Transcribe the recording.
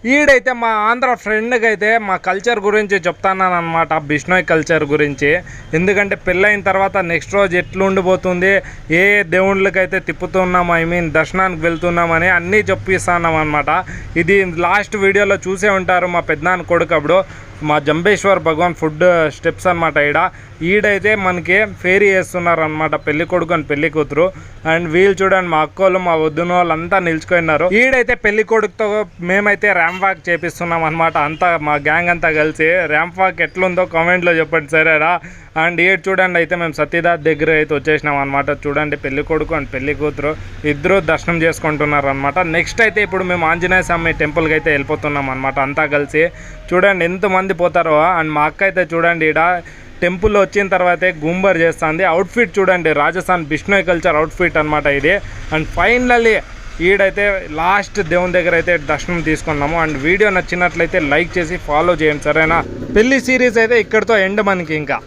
ఈడైతే మా ఆంధ్ర ఫ్రెండ్కి అయితే మా కల్చర్ గురించి చెప్తాను అనమాట, బిష్నోయ్ కల్చర్ గురించి. ఎందుకంటే పెళ్ళైన తర్వాత నెక్స్ట్ రోజు ఎట్లా ఉండిపోతుంది, ఏ దేవుళ్ళకైతే తిప్పుతున్నాం, దర్శనానికి వెళ్తున్నామని అన్నీ చెప్పిస్తున్నాం అనమాట. ఇది లాస్ట్ వీడియోలో చూసే ఉంటారు, మా పెద్దనాన్న కొడుకు అప్పుడు మా జంబేశ్వర్ భగవాన్ ఫుడ్ స్టెప్స్ అనమాట. ఈడైతే మనకి ఫేరీ వేస్తున్నారు అనమాట, పెళ్లి కొడుకు అని పెళ్లి కూతురు. అండ్ వీళ్ళు చూడండి, మా అక్కోళ్ళు మా వద్దున వాళ్ళంతా నిల్చుకున్నారు. ఈడైతే పెళ్లి కొడుకుతో మేమైతే ర్యాంప్ వాక్ చేపిస్తున్నాం అనమాట, అంతా మా గ్యాంగ్ అంతా కలిసి. ర్యాంప్ వాక్ ఎట్లుందో కామెంట్లో చెప్పండి సరేరా. అండ్ ఈడు చూడండి, అయితే మేము సత్యదాత్ దగ్గర అయితే వచ్చేసినాం అనమాట. చూడండి, పెళ్లి కొడుకు అండ్ పెళ్లి కూతురు ఇద్దరు దర్శనం చేసుకుంటున్నారు అనమాట. నెక్స్ట్ అయితే ఇప్పుడు మేము ఆంజనేయ స్వామి టెంపుల్కి అయితే వెళ్ళిపోతున్నాం అనమాట, అంతా కలిసి. చూడండి ఎంతమంది పోతారో. అండ్ మా అక్క అయితే చూడండి, టెంపుల్లో వచ్చిన తర్వాతే గుంబర్ చేస్తుంది. అవుట్ఫిట్ చూడండి, రాజస్థాన్ బిష్నోయ్ కల్చర్ అవుట్ఫిట్ అనమాట ఇది. అండ్ ఫైనల్లీ ఈడైతే లాస్ట్ దేవుని దగ్గర అయితే దర్శనం తీసుకున్నాము. అండ్ వీడియో నచ్చినట్లయితే లైక్ చేసి ఫాలో చేయండి సరేనా. పెళ్లి సిరీస్ అయితే ఇక్కడితో ఎండ్ మనకి ఇంకా.